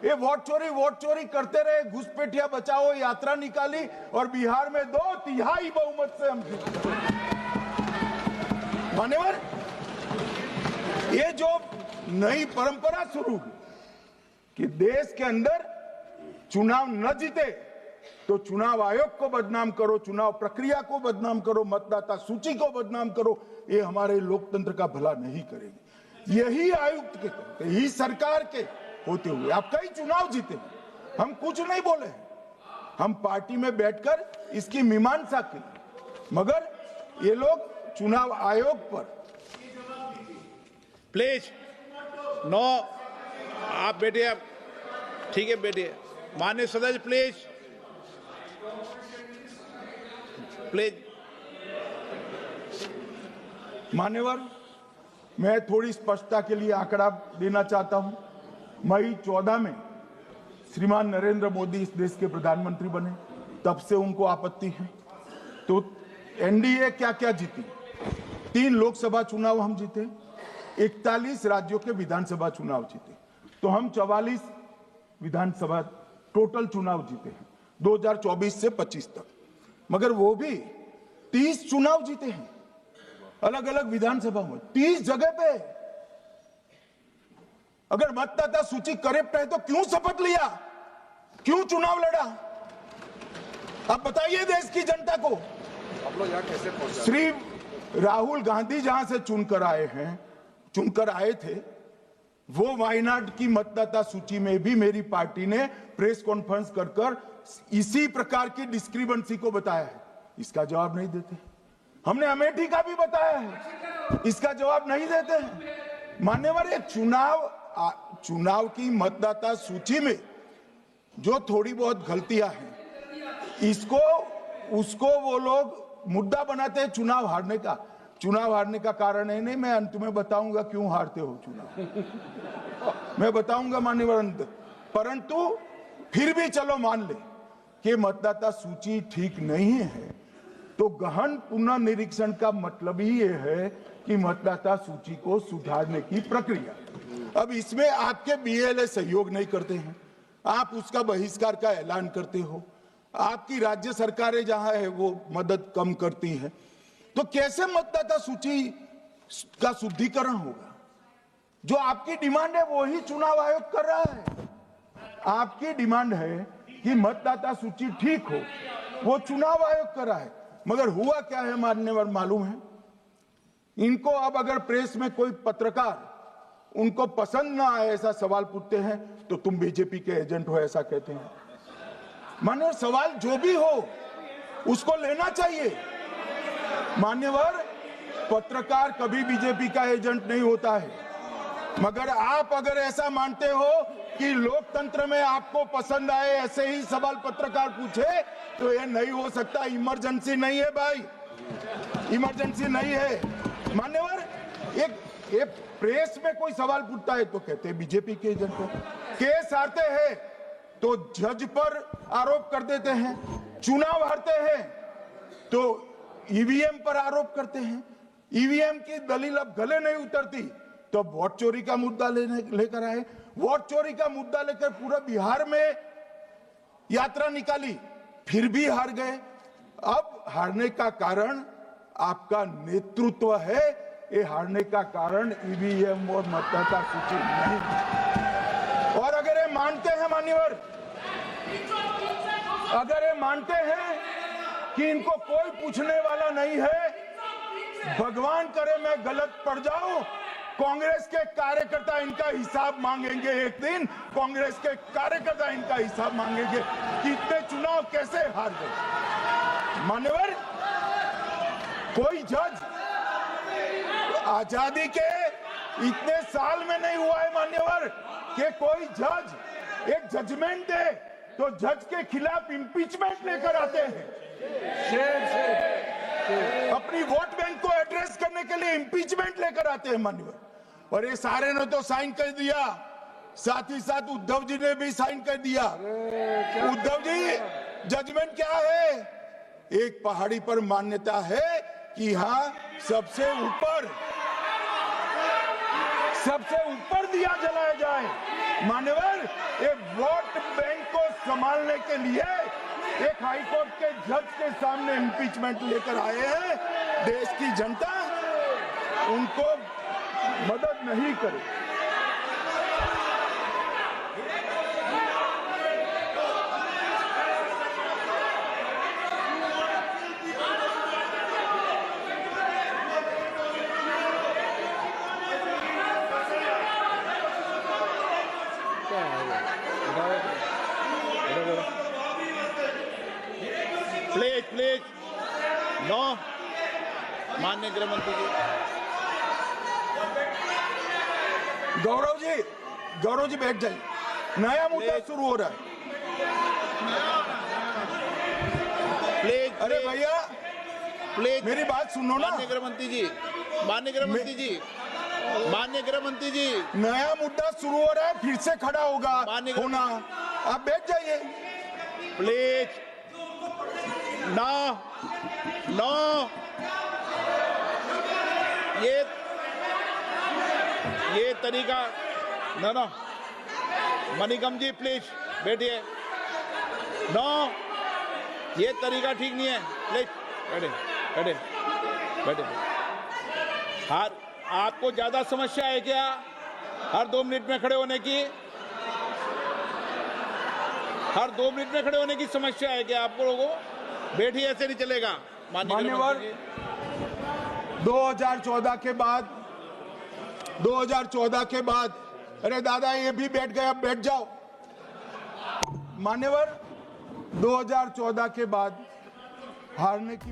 ये वोट चोरी करते रहे, घुसपैठिया बचाओ यात्रा निकाली और बिहार में 2/3 बहुमत से हम जीते। मान्यवर, ये जो नई परंपरा शुरू हुई कि देश के अंदर चुनाव न जीते तो चुनाव आयोग को बदनाम करो, चुनाव प्रक्रिया को बदनाम करो, मतदाता सूची को बदनाम करो, ये हमारे लोकतंत्र का भला नहीं करेगी। यही आयुक्त के करते, यही सरकार के होते हुए आप कई चुनाव जीते, हम कुछ नहीं बोले, हम पार्टी में बैठकर इसकी मीमांसा की, मगर ये लोग चुनाव आयोग पर। प्लीज नो, आप बैठिए, आप ठीक है बैठिए। माननीय सदस्य प्लीज प्लीज। मान्यवर, मैं थोड़ी स्पष्टता के लिए आंकड़ा देना चाहता हूं। मई 14 में श्रीमान नरेंद्र मोदी इस देश के प्रधानमंत्री बने, तब से उनको आपत्ति है। तो एनडीए क्या क्या जीती? 3 लोकसभा चुनाव हम जीते, 41 राज्यों के विधानसभा चुनाव जीते, तो हम 44 विधानसभा टोटल चुनाव जीते हैं 2024 से 25 तक। मगर वो भी 30 चुनाव जीते हैं अलग अलग विधानसभा में, 30 जगह पे। अगर मतदाता सूची करेक्ट है तो क्यों शपथ लिया, क्यों चुनाव लड़ा? आप बताइए देश की जनता को। आप लोग यहाँ कैसे पहुंचे? श्री राहुल गांधी जहां से चुनकर आए थे, वो वायनाड की मतदाता सूची में भी मेरी पार्टी ने प्रेस कॉन्फ्रेंस कर इसी प्रकार की डिस्क्रिपेंसी को बताया है। इसका जवाब नहीं देते। हमने अमेठी का भी बताया है, इसका जवाब नहीं देते हैं। मान्यवर, ये चुनाव की मतदाता सूची में जो थोड़ी बहुत गलतियां हैं, उसको वो लोग मुद्दा बनाते हैं चुनाव हारने का। चुनाव हारने का कारण है नहीं, मैं अंत में बताऊंगा क्यों हारते हो चुनाव, मैं बताऊंगा मान्यवर अंत। परंतु फिर भी चलो मान ले कि मतदाता सूची ठीक नहीं है, तो गहन पुनर्निरीक्षण का मतलब ही ये है कि मतदाता सूची को सुधारने की प्रक्रिया। अब इसमें आपके बीएलए सहयोग नहीं करते हैं, आप उसका बहिष्कार का ऐलान करते हो, आपकी राज्य सरकारें जहां है वो मदद कम करती हैं, तो कैसे मतदाता सूची का शुद्धिकरण होगा? जो आपकी डिमांड है वो ही चुनाव आयोग कर रहा है। आपकी डिमांड है कि मतदाता सूची ठीक हो, वो चुनाव आयोग कर रहा है। मगर हुआ क्या है मान्यवर मालूम है? इनको अब अगर प्रेस में कोई पत्रकार उनको पसंद ना आए ऐसा सवाल पूछते हैं तो तुम बीजेपी के एजेंट हो ऐसा कहते हैं। मान्यवर, सवाल जो भी हो उसको लेना चाहिए। मान्यवर, पत्रकार कभी बीजेपी का एजेंट नहीं होता है, मगर आप अगर ऐसा मानते हो कि लोकतंत्र में आपको पसंद आए ऐसे ही सवाल पत्रकार पूछे तो ये नहीं हो सकता। इमरजेंसी नहीं है भाई, इमरजेंसी नहीं है। मान्यवर, एक प्रेस में कोई सवाल पूछता है तो कहते हैं बीजेपी के एजेंट हो, केस हारते हैं तो जज पर आरोप कर देते हैं, चुनाव हारते हैं तो ईवीएम पर आरोप करते हैं, ईवीएम की दलील अब गले नहीं उतरती तो वोट चोरी का मुद्दा लेकर आए, वोट चोरी का मुद्दा लेकर पूरा बिहार में यात्रा निकाली, फिर भी हार गए। अब हारने का कारण आपका नेतृत्व है, ये हारने का कारण ईवीएम और मतदाता सूची नहीं। और अगर ये मानते हैं मान्यवर, अगर ये मानते हैं कि इनको कोई पूछने वाला नहीं है, भगवान करे मैं गलत पड़ जाऊं, कांग्रेस के कार्यकर्ता इनका हिसाब मांगेंगे। एक दिन कांग्रेस के कार्यकर्ता इनका हिसाब मांगेंगे कि इतने चुनाव कैसे हार गए। मान्यवर, कोई जज आजादी के इतने साल में नहीं हुआ है मान्यवर कि कोई जज एक जजमेंट दे तो जज के खिलाफ इंपीचमेंट लेकर आते हैं। अपनी वोट बैंक को एड्रेस करने के लिए इंपीचमेंट लेकर आते हैं मान्यवर। और ये सारे ने तो साइन कर दिया, साथ ही साथ उद्धव जी ने भी साइन कर दिया। उद्धव जी, जजमेंट क्या है? एक पहाड़ी पर मान्यता है कि हाँ सबसे ऊपर दिया जलाया जाए, मान्यवर, ये वोट बैंक को संभालने के लिए एक हाईकोर्ट के जज के सामने इम्पीचमेंट लेकर आए हैं। देश की जनता उनको मदद नहीं करे। Please please no. माननीय गृह मंत्री जी, गौरव जी बैठ जाइए। नया मुद्दा शुरू हो रहा है। प्लीज अरे भैया, प्लीज मेरी बात सुनो ना। माननीय गृह मंत्री जी, माननीय गृह मंत्री जी, माननीय गृह मंत्री जी, नया मुद्दा शुरू हो रहा है, फिर से खड़ा होगा माननीय होना। आप बैठ जाइए। Please no no. ये तरीका no no. Manickam ji please बैठिए। नो, ये तरीका ठीक नहीं है। प्लीज बैठे बैठे बैठे। हर आपको ज्यादा समस्या है क्या हर 2 मिनट में खड़े होने की? हर 2 मिनट में खड़े होने की समस्या है क्या आपको लोगों? बैठिए, ऐसे नहीं चलेगा। मान्यवर, 2014 के बाद अरे दादा ये भी बैठ गए, अब बैठ जाओ। मान्यवर, 2014 के बाद हारने की